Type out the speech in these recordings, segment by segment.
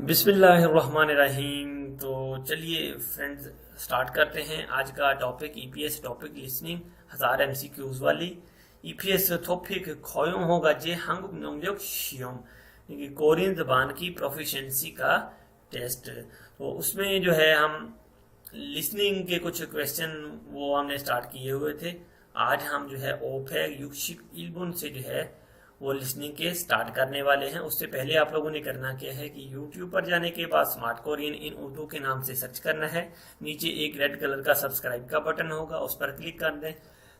बिस्मिल्लाहिर्रहमानिर्रहीम। तो चलिए फ्रेंड्स स्टार्ट करते हैं आज का topic EPS topic listening 1000 MCQs वाली ईपीएस टॉपिक खोयों होगा जे 한국 능력 시험 कोरियन जबान की प्रोफिशिएंसी का टेस्ट। तो उसमें जो है हम लिसनिंग के कुछ क्वेश्चन वो हमने स्टार्ट किए हुए थे। आज हम जो है ओफेग युक्शिप इल्बुन से जो है वो लिसनिंग के स्टार्ट करने वाले हैं। उससे पहले आप लोगों ने करना क्या है कि YouTube पर जाने के बाद स्मार्ट कोरियन इन उर्दू के नाम से सर्च करना है। नीचे एक रेड कलर का सब्सक्राइब का बटन होगा, उस पर क्लिक कर दें।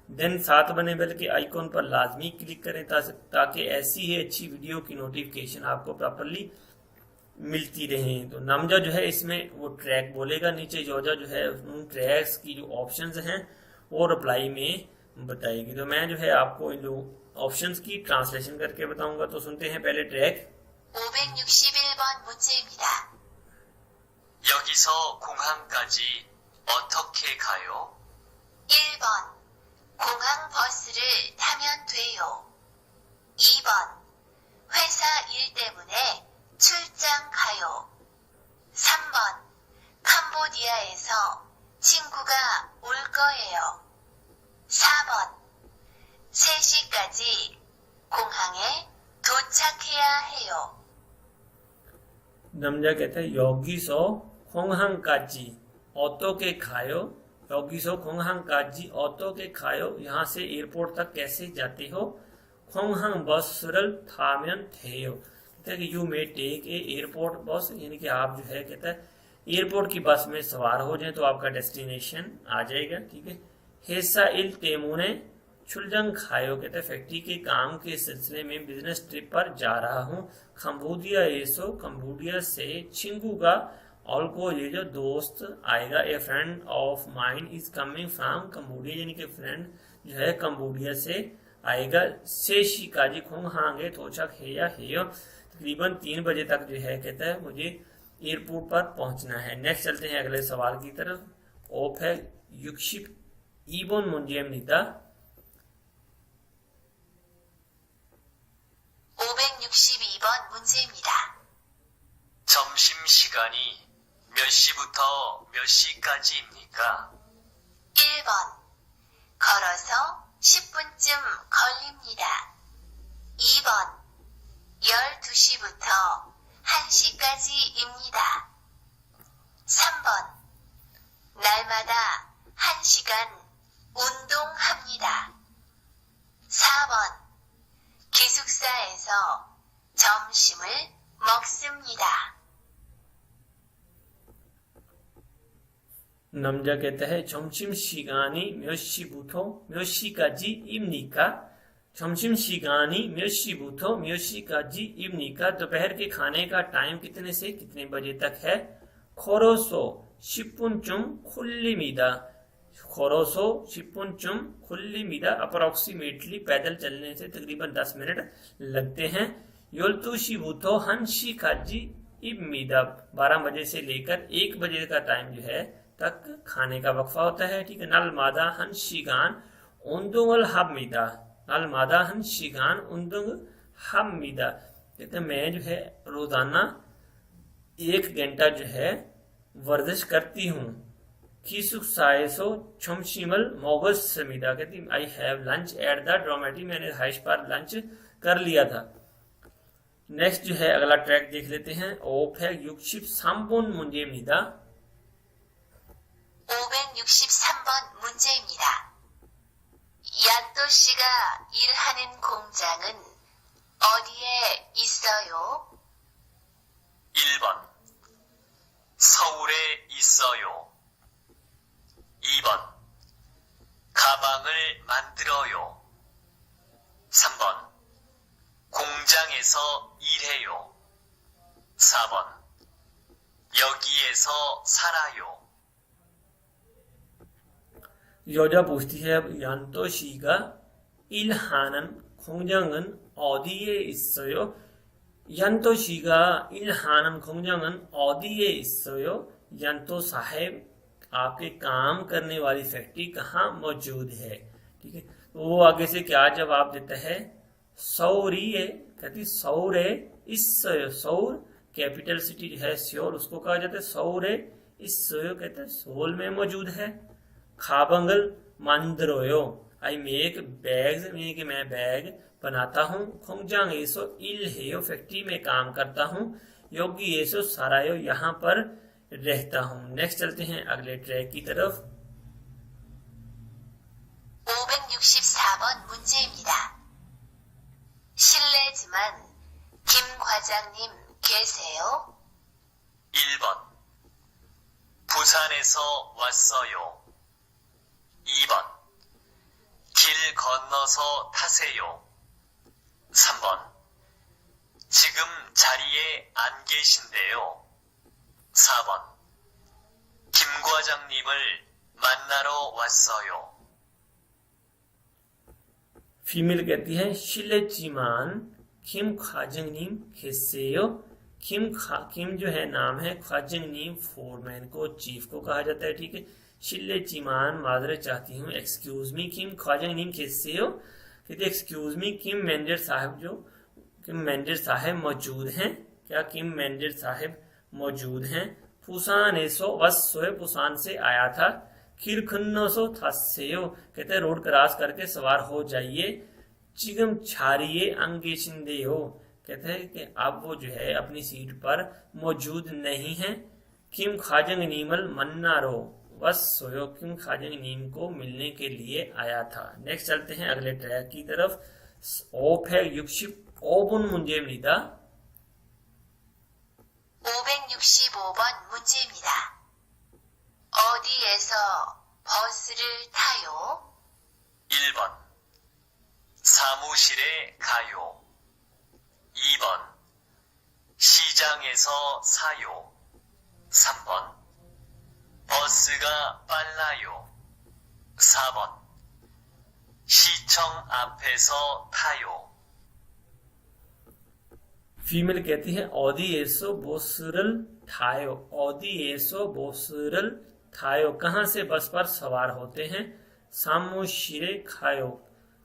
देन साथ बने बेल के आइकॉन पर लाजमी क्लिक करें ताकि ऐसी ही अच्छी वीडियो की नोटिफिकेशन आपको प्रॉपरली मिलती रहे। तो नामजा जो है इसमें वो ट्रैक बोलेगा, नीचे जोजा जो है उन ट्रैक्स की जो ऑप्शंस हैं वो रिप्लाई में बताएगी। तो मैं जो है आपको इन जो ऑप्शंस की ट्रांसलेशन करके बताऊंगा। तो सुनते हैं पहले ट्रैक। 561번 문제입니다. 여기서 공항까지 어떻게 가요? 1번 공항 버스를 타면 돼요. 2번 회사 일 때문에 출장 가요. 3번 캄보디아에서 친구가 올 거예요. 4번 3시까지 공항에 도착해야 해요. नमजा कहते हैं 여기서 공항까지 어떻게 가요? 여기서 공항까지 어떻게 가요? यहाँ से एयरपोर्ट तक कैसे जाते हो? 공항 버스를 타면 돼요। कहते हैं कि you may take a airport bus, यानी कि आप जो है कहता है एयरपोर्ट की बस में सवार हो जाए तो आपका डेस्टिनेशन आ जाएगा। ठीक है। हेसा इल तेमुने छुलजंग खायो कहते फैक्ट्री के काम के सिलसिले में बिजनेस ट्रिप पर जा रहा हूँ। कंबोडिया एसो कंबोडिया से चिंगू का और को ये जो दोस्त आएगा। ए friend of mind is coming from Cambodia, यानी कि फ्रेंड जो है कंबोडिया से आएगा। से शिकाजी खोंग हांगे तोचक है या हेयो, तकरीबन 3 बजे तक जो है कहता है मुझे एयरपोर्ट पर पहुंचना है। नेक्स्ट चलते हैं अगले सवाल की तरफ। ओफ है युक्शिप इबन मुंजेम नीता 562번 문제입니다. 점심시간이 몇 시부터 몇 시까지입니까? 1번 걸어서 10분쯤 걸립니다. 2번 12시부터 1시까지입니다. 3번 날마다 1시간 운동합니다. 4번 기숙사에서 점심을 먹습니다. नमजा कहता है 점심 시간이 몇 시부터 몇 시까지입니까? 점심 시간이 몇 시부터 몇 시까지입니까? दोपहर के खाने का टाइम कितने से कितने बजे तक है? 걸어서 10분쯤 콜립니다। खोरोसो 10분쯤 खुल्लीमिदा अप्रोक्सीमेटली पैदल चलने से तकरीबन 10 मिनट लगते हैं। योल्तुशिबुतो हंशिकाजी इबमिदा 12 बजे से लेकर 1 बजे का टाइम जो है तक खाने का वक्फा होता है। ठीक है। नल मादा हंशिगान उन्दुंगल हबमिदा, नल मादा हंशिगान उन्दुंग हबमिदा, कहते मैं जो है रोजाना 1 घंटा जो है वर्जिश करती हूँ। 기숙사에서 점심을 먹었습니다। कहती I have lunch at the dormitory, मैंने हाइश पर लंच कर लिया था। नेक्स्ट जो है अगला ट्रैक देख लेते हैं। ओफ है युक्शिप 3번 문제입니다. 563번 문제입니다. 얀또 씨가 일하는 공장은 어디에 있어요? 1번 서울에 있어요. 2번 가방을 만들어요. 3번 공장에서 일해요. 4번 여기에서 살아요. 여자 पूछती है यांतो 씨가 일하는 공장은 어디에 있어요? यांतो 씨가 일하는 공장은 어디에 있어요? यांतो साहेब आपके काम करने वाली फैक्ट्री कहाँ मौजूद है? ठीक है। तो वो आगे से क्या जवाब देता है? सौरी है, कहती सौर है इस सौर कैपिटल सिटी है सियोल, उसको कहा जाता है सौरे इसोयो, कहते हैं सोल में मौजूद है। खाबंगल मंदरोयो, आई मेक बैग्स, मैं बैग बनाता हूँ। खोंगजांग एसो इल हेयो, फैक्ट्री में काम करता हूँ। योगी एसो सारायो, यहाँ पर रहता हूँ। नेक्स्ट चलते हैं अगले ट्रैक की तरफ। 564번 문제입니다. 실례지만 김 과장님 계세요? 1번 부산에서 왔어요. 2번 길 건너서 타세요. 3번 지금 자리에 안 계신데요. 4번 김 과장님을 만나러 왔어요. फीमेल कहती है शिलेचिमान किम ख्वाजंगनीम खेसेयो। किम जो है नाम है, ख्वाजंगनीम फोरमैन को, चीफ को कहा जाता है। ठीक है, शिलेचिमान माजरत चाहती हूँ, एक्सक्यूज मी किम ख्वाजंगनीम खेसेयो, कहते एक्सक्यूज मी किम मैनेजर साहब, जो किम मैनेजर साहब मौजूद हैं क्या? किम मैनेजर साहब मौजूद हैं। पुसान एसो वसोए, पुसान से आया था। खिरखन्नोसो थासेयो, कहते हैं रोड क्रॉस करके सवार हो जाइए। चिगम छारिये अंगेशिंदे हो, कहते हैं कि अब वो जो है अपनी सीट पर मौजूद नहीं है। किम खाजंग नीमल मन्नारो बस सोयो, किम खाजंग नीम को मिलने के लिए आया था। नेक्स्ट चलते हैं अगले ट्रैक की तरफ। ओफ है युक्षिप ओबुन मुंजे मिदा। 565번 문제입니다. 어디에서 버스를 타요? 1번 사무실에 가요. 2번 시장에서 사요. 3번 버스가 빨라요. 4번 시청 앞에서 타요. फीमेल कहती है ओदी एसो बोसरल थायो। ओदी एसो बोसरल थायो, कहाँ से बस पर सवार होते हैं? सामोशिरे खायो,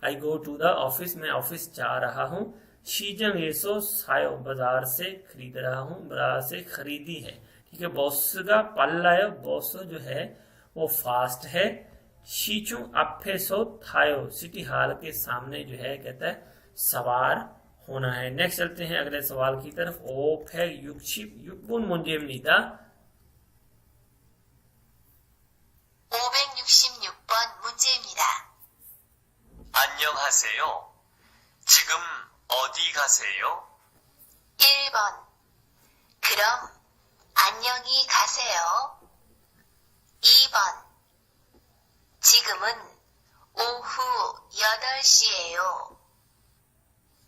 I go to the office, मैं ऑफिस जा रहा हूँ। शीजंग एसो सायो, बाजार से खरीद रहा हूँ, बाजार से खरीदी है। ठीक है, बॉस का पल्लायो, बॉस जो है वो फास्ट है। शीचू अफेसो थायो, सिटी हॉल के सामने जो है कहता है सवार होना है। नेक्स्ट चलते हैं अगले सवाल की तरफ। ओफ है युक्षिप युक्बुन मुंजेमनिदा। 566번 문제입니다. 안녕하세요. 지금 어디 가세요? 1번 그럼 안녕히 가세요. 2번 지금은 오후 8시예요.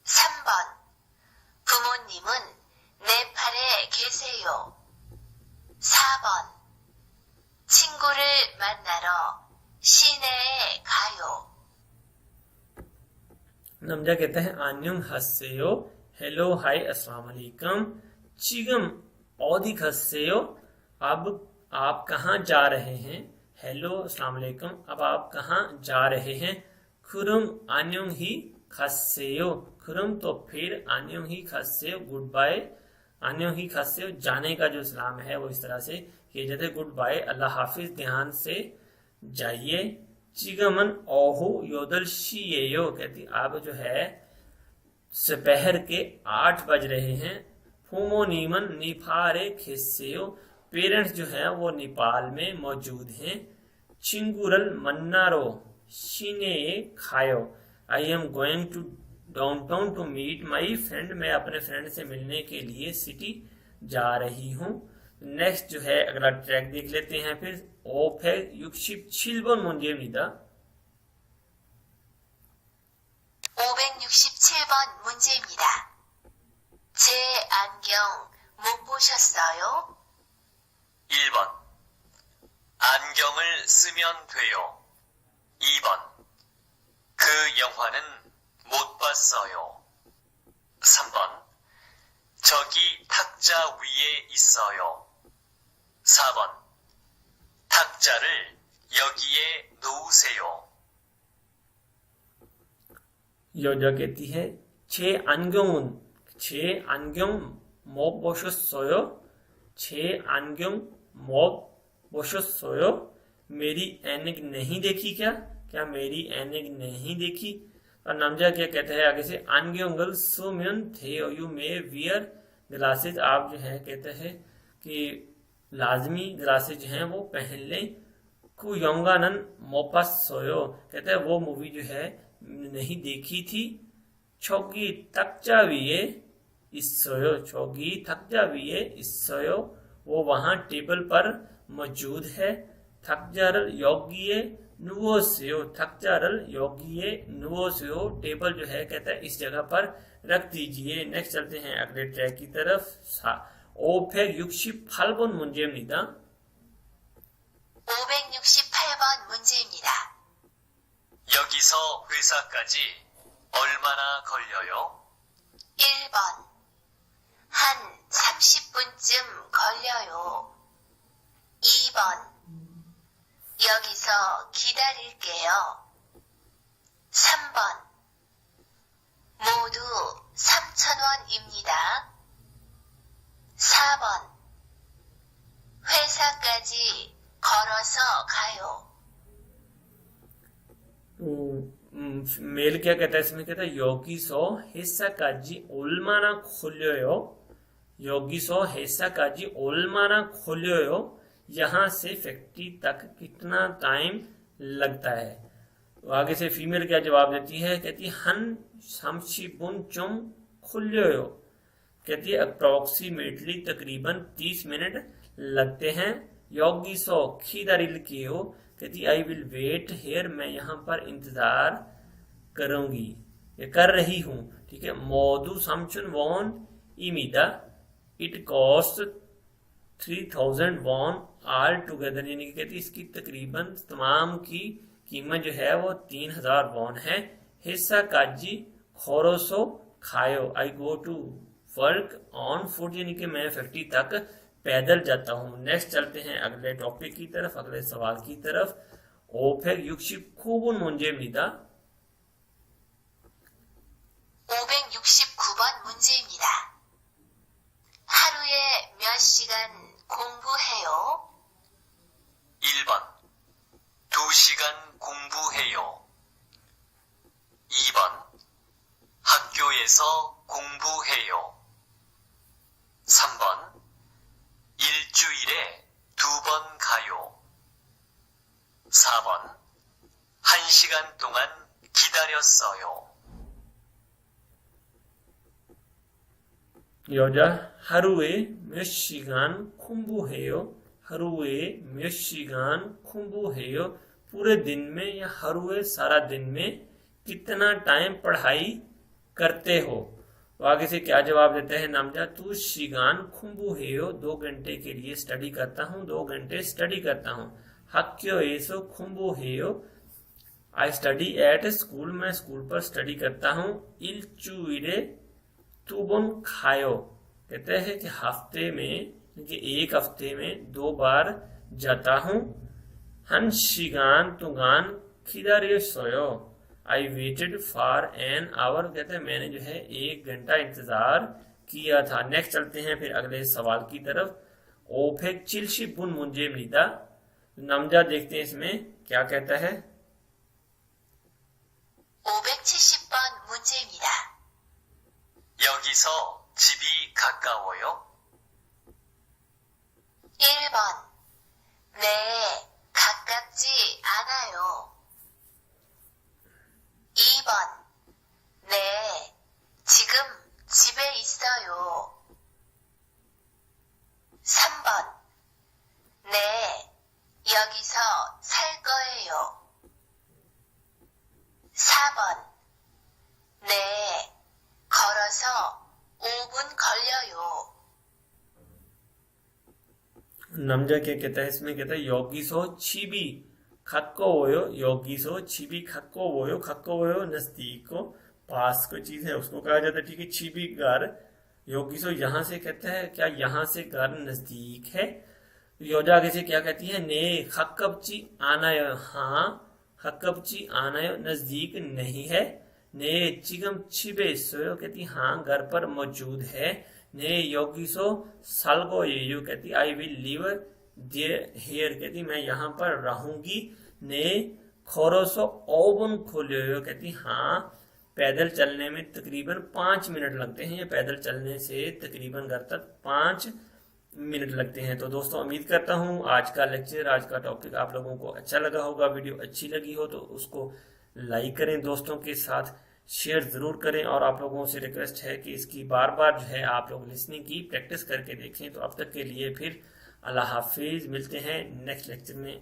3번 부모님은 네팔에 계세요. 4번 친구를 만나러 시내에 가요. नमजा कहता है आन्युंग हस्सेयो, हेलो हाय अस्सलाम वालेकुम। चिगम औदिक हस्सेयो, अब आप कहाँ जा रहे हैं? हेलो अस्सलाम वालेकुम, अब आप कहाँ जा रहे हैं? खुरुम आन्युंग ही खस्सेयो, खुरुम तो फिर आन्युंग ही खस्सेयो गुड बाय। आन्युंग ही खस्सेयो जाने का जो सलाम है वो इस तरह से किए जाते, गुड बाय अल्लाह हाफिज, ध्यान से जाइए। चिगमन ओहु योदल शीयो, कहती अब जो है दोपहर के 8 बज रहे हैं। फूमो नीमन निफारे खिस्सेयो, पेरेंट्स जो है वो नेपाल में मौजूद हैं। चिंगुरल मन्नारो शीने खायो, I am going to downtown to meet my friend, मैं अपने फ्रेंड से मिलने के लिए सिटी जा रही हूँ। नेक्स्ट जो है अगला ट्रैक देख लेते हैं फिर। ओफ है युक्षिप 칠번 문제입니다. 567번 문제입니다. 제 안경 못 보셨어요? 1번 안경을 쓰면 돼요. 2번 그 영화는 못 봤어요. 3번 저기 탁자 위에 있어요. 4번 탁자를 여기에 놓으세요. योजा कहती है छे 안경은, छे 안경 못 보셨어요? 제 안경 못 보셨어요? मेरी ऐनक नहीं देखी क्या मेरी ऐनक नहीं देखी? और नामजा क्या कहता है आगे से 안경을 쓰면 돼요. You may wear glasses. आप जो है कहते हैं कि लाजमी ग्लासेज जो हैं वो पहन लें. कुयंगानन मोपासोयो कहते हैं वो मूवी जो है नहीं देखी थी. छोगी तकजा विये इसोयो. छोगी तकजा विये इसोयो वो वहां टेबल पर मौजूद है. थकजारल योगिये नुवोसियो. थकजारल योगिये नुवोसियो टेबल जो है कहता है इस जगह पर रख दीजिए. नेक्स्ट चलते हैं अगले ट्रैक की तरफ. 568번 문제입니다. 568번 문제입니다. 여기서 회사까지 얼마나 걸려요? 1번. 한 30분쯤 걸려요. 2번. 여기서 기다릴게요. 3번. 모두 3,000원입니다. 4번. 회사까지 걸어서 가요. मेल क्या कहता है इसमें? कहता है 여기서 회사까지 얼마나 걸려요? 여기서 회사까지 얼마나 걸려요? यहाँ से फैक्ट्री तक कितना टाइम लगता है? आगे से फीमेल क्या जवाब देती है? कहती है 한 30분 좀 걸려요. कहती है अप्रोक्सीमेटली तकरीबन 30 मिनट लगते हैं. 여기서 기다릴게요. कहती आई विल वेट हेयर. मैं यहाँ पर इंतजार करूंगी या कर रही हूँ. ठीक है. 모두 3,000원 इमीदा. It cost 3,000 won all together. यानी कि कहती इसकी तकरीबन तमाम की कीमत जो है वो 3,000 वॉन है. हिस्सा काजी खोरोसो खायो. I go to work on foot. यानी कि मैं फैक्ट्री तक पैदल जाता हूँ. नेक्स्ट चलते हैं अगले टॉपिक की तरफ, अगले सवाल की तरफ. 569번 문제입니다. 569번 문제입니다. 하루에 몇 시간 공부해요? 1번 2시간 공부해요. 2번 학교에서 공부해요. 3번 일주일에 2번 가요. 4번 1시간 동안 기다렸어요. 여자 하루에 몇 시간 공부해요? 하루에 몇 시간 공부해요? पूरे दिन में या हरुए सारा दिन में कितना टाइम पढ़ाई करते हो? तो आगे से क्या जवाब देते हैं नामजा? तू शिगान खुम्बुहेयो. 2 घंटे के लिए स्टडी करता हूँ. 2 घंटे स्टडी करता हूँ. हक्यो एसो खुम्बुहेयो. I study at school. मैं स्कूल पर स्टडी करता हूँ. इल्चुइरे तुबन खायो. कहते हैं कि हफ्ते में कि एक हफ्ते में 2 बार जाता हूँ. हन शिगान तुगान खिदारियो सोयो. I waited for an hour. कहते हैं मैंने जो है 1 घंटा इंतजार किया था. नेक्स्ट चलते हैं फिर अगले सवाल की तरफ. 570분 문제입니다. नामजा देखते हैं इसमें क्या कहता है. 570번 문제입니다. 여기서 집이 가까워요? 1번. 네, 가깝지 않아요. 2번. 네, 지금 집에 있어요. 3번. 네, 여기서 살 거예요. 4번. 네, 걸어서 5분 걸려요. नामजा क्या कहता है इसमें? कहता है 여기서 집이 가까워요. 여기서 집이 가까워요. 가까워요 नजदीक को, पास को चीज है उसको कहा जाता है. ठीक है. छिबी घर. 여기서 यहाँ से कहता है क्या यहाँ से घर नजदीक है. योजा आगे से क्या कहती है? ने 가깝지 않아요. हाँ 가깝지 않아요 नजदीक नहीं है. ने 지금 집에 있어요. कहती हाँ घर पर मौजूद है. ने योगिसो सालगो ये कहती आई विल लिव हियर कहती मैं यहाँ पर रहूंगी। ने खोरोसो ओबन खोलियो कहती हाँ पैदल चलने में तकरीबन 5 मिनट लगते हैं, या पैदल चलने से तकरीबन घर तक 5 मिनट लगते हैं। तो दोस्तों उम्मीद करता हूँ आज का लेक्चर, आज का टॉपिक आप लोगों को अच्छा लगा होगा। वीडियो अच्छी लगी हो तो उसको लाइक करें, दोस्तों के साथ शेयर जरूर करें, और आप लोगों से रिक्वेस्ट है कि इसकी बार बार जो है आप लोग लिसनिंग की प्रैक्टिस करके देखें। तो अब तक के लिए फिर अल्लाह हाफिज, मिलते हैं नेक्स्ट लेक्चर में।